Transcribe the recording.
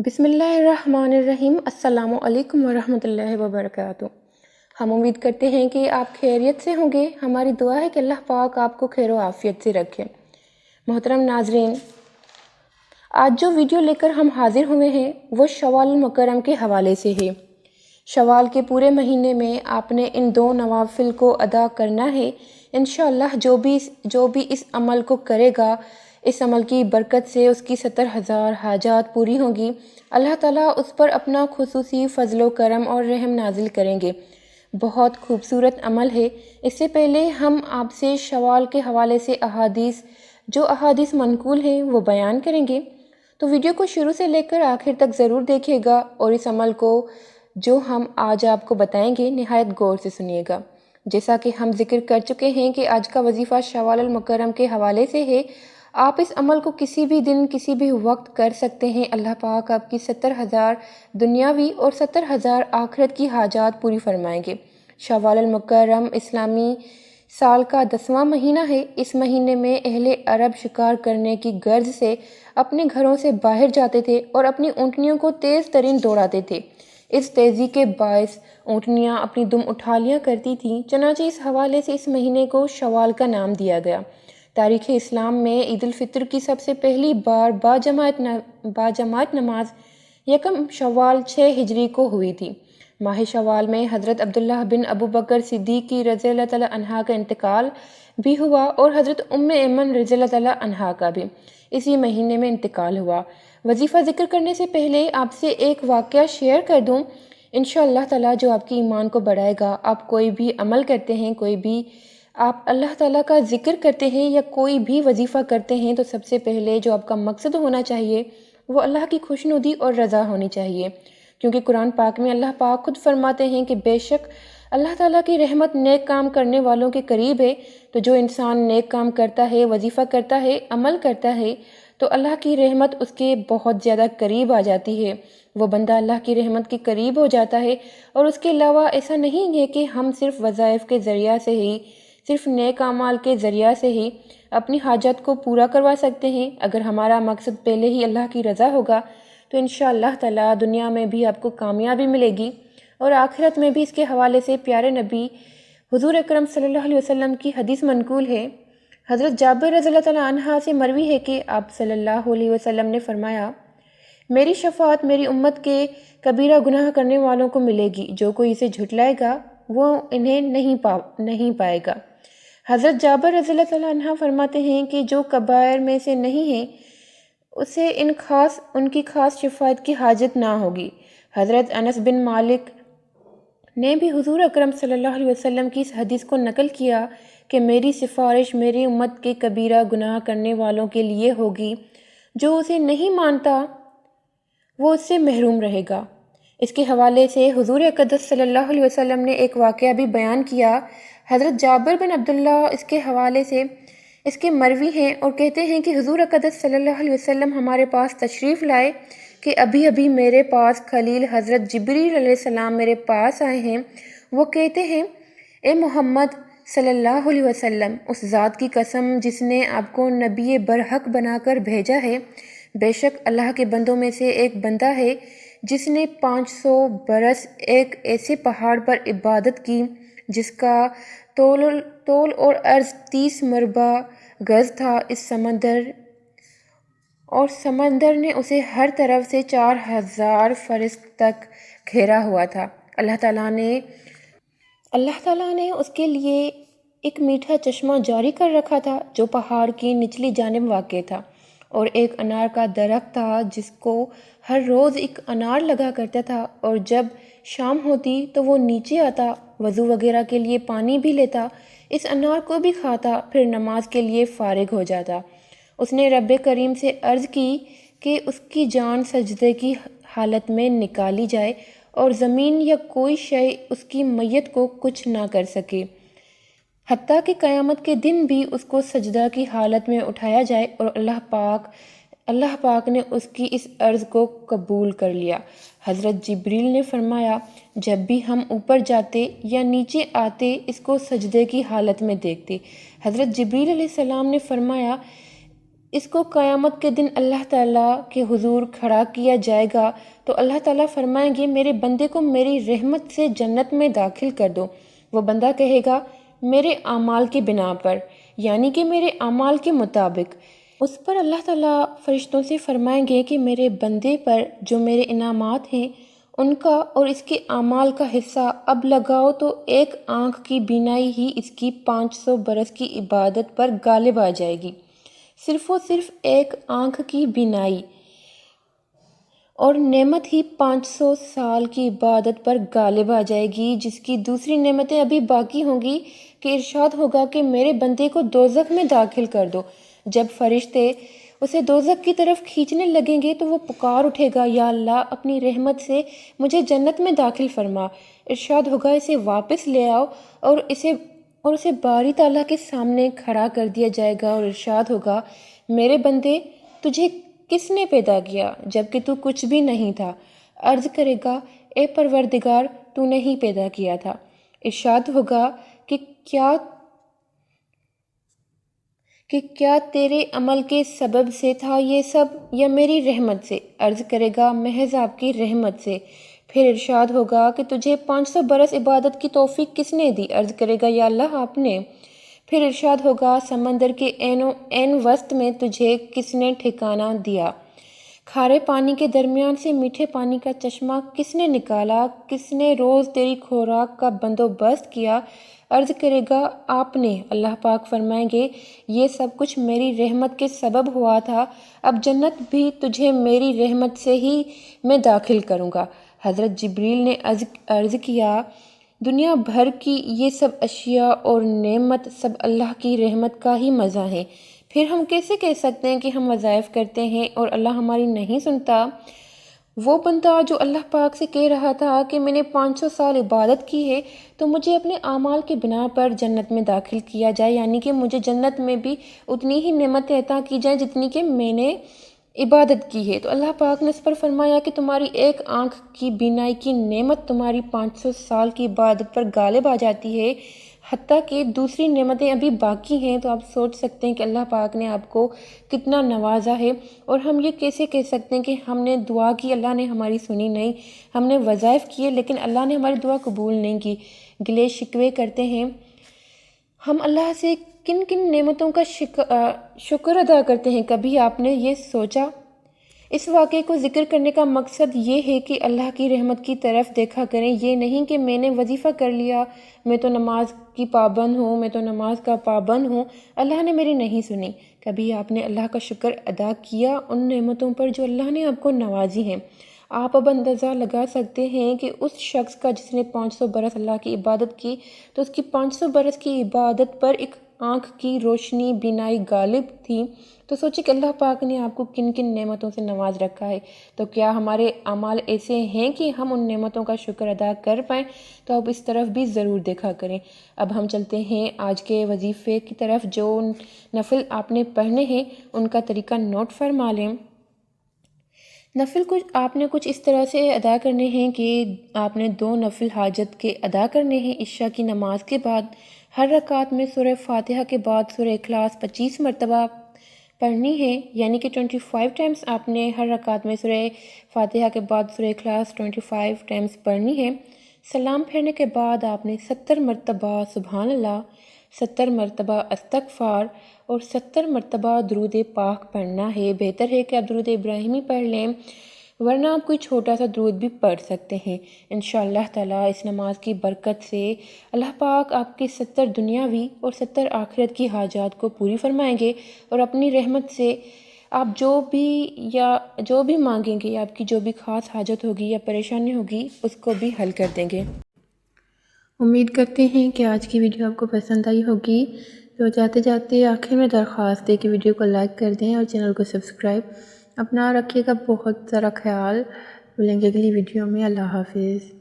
بسم اللہ الرحمن الرحیم۔ السلام علیکم ورحمۃ اللہ وبرکاتہ۔ ہم امید کرتے ہیں کہ آپ خیریت سے ہوں گے۔ ہماری دعا ہے کہ اللہ پاک آپ کو خیر و عافیت سے رکھے۔ محترم ناظرین، آج جو ویڈیو لے کر ہم حاضر ہوئے ہیں وہ شوال المکرم کے حوالے سے ہے۔ شوال کے پورے مہینے میں آپ نے ان 2 نوافل کو ادا کرنا ہے۔ انشاءاللہ جو بھی اس عمل کو کرے گا، اس عمل کی برکت سے اس کی 70,000 حاجات پوری ہوں گی۔ اللہ تعالیٰ اس پر اپنا خصوصی فضل و کرم اور رحم نازل کریں گے۔ بہت خوبصورت عمل ہے۔ اس سے پہلے ہم آپ سے شوال کے حوالے سے احادیث منقول ہیں وہ بیان کریں گے، تو ویڈیو کو شروع سے لے کر آخر تک ضرور دیکھیے گا، اور اس عمل کو جو ہم آج آپ کو بتائیں گے نہایت غور سے سنیے گا۔ جیسا کہ ہم ذکر کر چکے ہیں کہ آج کا وظیفہ شوال المکرم کے حوالے سے ہے۔ آپ اس عمل کو کسی بھی دن کسی بھی وقت کر سکتے ہیں۔ اللہ پاک آپ کی 70,000 دنیاوی اور 70,000 آخرت کی حاجات پوری فرمائیں گے۔ شوال المکرم اسلامی سال کا 10واں مہینہ ہے۔ اس مہینے میں اہل عرب شکار کرنے کی غرض سے اپنے گھروں سے باہر جاتے تھے اور اپنی اونٹنیوں کو تیز ترین دوڑاتے تھے۔ اس تیزی کے باعث اونٹنیاں اپنی دم اٹھا لیا کرتی تھیں، چنانچہ اس حوالے سے اس مہینے کو شوال کا نام دیا گیا۔ تاریخ اسلام میں عید الفطر کی سب سے پہلی بار باجماعت نماز یکم شوال 6 ہجری کو ہوئی تھی۔ ماہ شوال میں حضرت عبداللہ بن ابو بکر صدیق رضی اللہ تعالیٰ عنہ کا انتقال بھی ہوا، اور حضرت ام ایمن رضی اللہ تعالیٰ عنہ کا بھی اسی مہینے میں انتقال ہوا۔ وظیفہ ذکر کرنے سے پہلے آپ سے ایک واقعہ شیئر کر دوں، انشاءاللہ تعالیٰ جو آپ کی ایمان کو بڑھائے گا۔ آپ کوئی بھی عمل کرتے ہیں، کوئی بھی آپ اللہ تعالیٰ کا ذکر کرتے ہیں یا کوئی بھی وظیفہ کرتے ہیں، تو سب سے پہلے جو آپ کا مقصد ہونا چاہیے وہ اللہ کی خوشنودی اور رضا ہونی چاہیے، کیونکہ قرآن پاک میں اللہ پاک خود فرماتے ہیں کہ بے شک اللہ تعالیٰ کی رحمت نیک کام کرنے والوں کے قریب ہے۔ تو جو انسان نیک کام کرتا ہے، وظیفہ کرتا ہے، عمل کرتا ہے، تو اللہ کی رحمت اس کے بہت زیادہ قریب آ جاتی ہے۔ وہ بندہ اللہ کی رحمت کے قریب ہو جاتا ہے۔ اور اس کے علاوہ ایسا نہیں ہے کہ ہم صرف وظائف کے ذریعہ سے ہی، صرف نیک اعمال کے ذریعہ سے ہی اپنی حاجت کو پورا کروا سکتے ہیں۔ اگر ہمارا مقصد پہلے ہی اللہ کی رضا ہوگا تو انشاءاللہ تعالیٰ دنیا میں بھی آپ کو کامیابی ملے گی، اور آخرت میں بھی۔ اس کے حوالے سے پیارے نبی حضور اکرم صلی اللہ علیہ وسلم کی حدیث منقول ہے۔ حضرت جابر رضی اللہ تعالیٰ عنہ سے مروی ہے کہ آپ صلی اللہ علیہ وسلم نے فرمایا، میری شفاعت میری امت کے کبیرہ گناہ کرنے والوں کو ملے گی۔ جو کوئی اسے جھٹلائے گا وہ انہیں نہیں پائے گا۔ حضرت جابر رضی اللہ تعالیٰ عنہ فرماتے ہیں کہ جو کبائر میں سے نہیں ہیں اسے ان کی خاص شفاعت کی حاجت نہ ہوگی۔ حضرت انس بن مالک نے بھی حضور اکرم صلی اللہ علیہ وسلم کی اس حدیث کو نقل کیا کہ میری سفارش میری امت کے کبیرہ گناہ کرنے والوں کے لیے ہوگی۔ جو اسے نہیں مانتا وہ اس سے محروم رہے گا۔ اس کے حوالے سے حضور اقدس صلی اللہ علیہ وسلم نے ایک واقعہ بھی بیان کیا۔ حضرت جابر بن عبداللہ اس کے حوالے سے اس کے مروی ہیں اور کہتے ہیں کہ حضور اقدس صلی اللہ علیہ وسلم ہمارے پاس تشریف لائے کہ ابھی میرے پاس خلیل حضرت جبریل علیہ السلام میرے پاس آئے ہیں۔ وہ کہتے ہیں، اے محمد صلی اللہ علیہ وسلم، اس ذات کی قسم جس نے آپ کو نبی برحق بنا کر بھیجا ہے، بے شک اللہ کے بندوں میں سے ایک بندہ ہے جس نے 500 برس ایک ایسے پہاڑ پر عبادت کی جس کا طول اور عرض 30 مربع گز تھا۔ اس سمندر نے اسے ہر طرف سے 4000 فرسخ تک گھیرا ہوا تھا۔ اللہ تعالیٰ نے اس کے لیے ایک میٹھا چشمہ جاری کر رکھا تھا جو پہاڑ کی نچلی جانب واقع تھا، اور ایک انار کا درخت تھا جس کو ہر روز ایک انار لگا کرتا تھا، اور جب شام ہوتی تو وہ نیچے آتا، وضو وغیرہ کے لیے پانی بھی لیتا، اس انار کو بھی کھاتا، پھر نماز کے لیے فارغ ہو جاتا۔ اس نے رب کریم سے عرض کی کہ اس کی جان سجدے کی حالت میں نکالی جائے اور زمین یا کوئی شے اس کی میت کو کچھ نہ کر سکے، حتیٰ کہ قیامت کے دن بھی اس کو سجدہ کی حالت میں اٹھایا جائے، اور اللہ پاک نے اس کی اس عرض کو قبول کر لیا۔ حضرت جبریل نے فرمایا، جب بھی ہم اوپر جاتے یا نیچے آتے اس کو سجدے کی حالت میں دیکھتے۔ حضرت جبریل علیہ السلام نے فرمایا، اس کو قیامت کے دن اللہ تعالیٰ کے حضور کھڑا کیا جائے گا تو اللہ تعالیٰ فرمائیں گے میرے بندے کو میری رحمت سے جنت میں داخل کر دو۔ وہ بندہ کہے گا میرے اعمال کی بنا پر، یعنی کہ میرے اعمال کے مطابق۔ اس پر اللہ تعالیٰ فرشتوں سے فرمائیں گے کہ میرے بندے پر جو میرے انعامات ہیں ان کا اور اس کے اعمال کا حصہ اب لگاؤ تو ایک آنکھ کی بینائی ہی اس کی 500 برس کی عبادت پر غالب آ جائے گی۔ صرف و صرف ایک آنکھ کی بینائی اور نعمت ہی 500 سال کی عبادت پر غالب آ جائے گی، جس کی دوسری نعمتیں ابھی باقی ہوں گی کہ ارشاد ہوگا کہ میرے بندے کو دوزخ میں داخل کر دو۔ جب فرشتے اسے دوزخ کی طرف کھینچنے لگیں گے تو وہ پکار اٹھے گا یا اللہ اپنی رحمت سے مجھے جنت میں داخل فرما۔ ارشاد ہوگا اسے واپس لے آؤ اور اسے باری تعالیٰ کے سامنے کھڑا کر دیا جائے گا اور ارشاد ہوگا میرے بندے تجھے کس نے پیدا کیا جبکہ تو کچھ بھی نہیں تھا؟ عرض کرے گا اے پروردگار تو نے ہی پیدا کیا تھا۔ ارشاد ہوگا کہ کیا تیرے عمل کے سبب سے تھا یہ سب یا میری رحمت سے؟ عرض کرے گا محض آپ کی رحمت سے۔ پھر ارشاد ہوگا کہ تجھے 500 برس عبادت کی توفیق کس نے دی؟ عرض کرے گا یا اللہ آپ نے۔ پھر ارشاد ہوگا سمندر کے عین وسط میں تجھے کس نے ٹھکانہ دیا؟ کھارے پانی کے درمیان سے میٹھے پانی کا چشمہ کس نے نکالا؟ کس نے روز تیری خوراک کا بندوبست کیا؟ عرض کرے گا آپ نے۔ اللہ پاک فرمائیں گے یہ سب کچھ میری رحمت کے سبب ہوا تھا، اب جنت بھی تجھے میری رحمت سے ہی میں داخل کروں گا۔ حضرت جبریل نے عرض کیا دنیا بھر کی یہ سب اشیاء اور نعمت سب اللہ کی رحمت کا ہی مزہ ہے، پھر ہم کیسے کہہ سکتے ہیں کہ ہم وظائف کرتے ہیں اور اللہ ہماری نہیں سنتا؟ وہ بندہ جو اللہ پاک سے کہہ رہا تھا کہ میں نے 500 سال عبادت کی ہے تو مجھے اپنے اعمال کے بنا پر جنت میں داخل کیا جائے، یعنی کہ مجھے جنت میں بھی اتنی ہی نعمتیں عطا کی جائیں جتنی کہ میں نے عبادت کی ہے۔ تو اللہ پاک نے اس پر فرمایا کہ تمہاری ایک آنکھ کی بینائی کی نعمت تمہاری 500 سال کی عبادت پر غالب آ جاتی ہے، حتیٰ کہ دوسری نعمتیں ابھی باقی ہیں۔ تو آپ سوچ سکتے ہیں کہ اللہ پاک نے آپ کو کتنا نوازا ہے، اور ہم یہ کیسے کہہ سکتے ہیں کہ ہم نے دعا کی اللہ نے ہماری سنی نہیں، ہم نے وظائف کیے لیکن اللہ نے ہماری دعا قبول نہیں کی۔ گلے شکوے کرتے ہیں ہم اللہ سے کن کن نعمتوں کا شکر ادا کرتے ہیں، کبھی آپ نے یہ سوچا؟ اس واقعے کو ذکر کرنے کا مقصد یہ ہے کہ اللہ کی رحمت کی طرف دیکھا کریں، یہ نہیں کہ میں نے وظیفہ کر لیا، میں تو نماز کی پابند ہوں، میں تو نماز کا پابند ہوں، اللہ نے میری نہیں سنی۔ کبھی آپ نے اللہ کا شکر ادا کیا ان نعمتوں پر جو اللہ نے آپ کو نوازی ہیں؟ آپ اب اندازہ لگا سکتے ہیں کہ اس شخص کا جس نے 500 برس اللہ کی عبادت کی تو اس کی 500 برس کی عبادت پر ایک آنکھ کی روشنی بینائی غالب تھی، تو سوچیں کہ اللہ پاک نے آپ کو کن کن نعمتوں سے نواز رکھا ہے۔ تو کیا ہمارے اعمال ایسے ہیں کہ ہم ان نعمتوں کا شکر ادا کر پائیں؟ تو اب اس طرف بھی ضرور دیکھا کریں۔ اب ہم چلتے ہیں آج کے وظیفے کی طرف، جو نفل آپ نے پڑھنے ہیں ان کا طریقہ نوٹ فرما لیں۔ نفل آپ نے کچھ اس طرح سے ادا کرنے ہیں کہ آپ نے 2 نفل حاجت کے ادا کرنے ہیں۔ عشاء کی نماز کے بعد ہر رکعت میں سورہ فاتحہ کے بعد سورہ اخلاص 25 مرتبہ پڑھنی ہے، یعنی کہ 25 ٹائمز آپ نے ہر رکعت میں سورہ فاتحہ کے بعد سورہ اخلاص 25 ٹائمز پڑھنی ہے۔ سلام پھیرنے کے بعد آپ نے 70 مرتبہ سبحان اللہ، 70 مرتبہ استغفار اور 70 مرتبہ درود پاک پڑھنا ہے۔ بہتر ہے کہ آپ درود ابراہیمی پڑھ لیں، ورنہ آپ کوئی چھوٹا سا درود بھی پڑھ سکتے ہیں۔ انشاءاللہ تعالیٰ اس نماز کی برکت سے اللہ پاک آپ کی 70 دنیاوی اور 70 آخرت کی حاجات کو پوری فرمائیں گے، اور اپنی رحمت سے آپ جو بھی مانگیں گے، آپ کی جو بھی خاص حاجت ہوگی یا پریشانی ہوگی اس کو بھی حل کر دیں گے۔ امید کرتے ہیں کہ آج کی ویڈیو آپ کو پسند آئی ہوگی۔ تو جاتے جاتے آخر میں درخواست ہے کہ ویڈیو کو لائک کر دیں اور چینل کو سبسکرائب۔ اپنا رکھیے گا بہت سارا خیال، ملیں گے اگلی ویڈیو میں۔ اللہ حافظ۔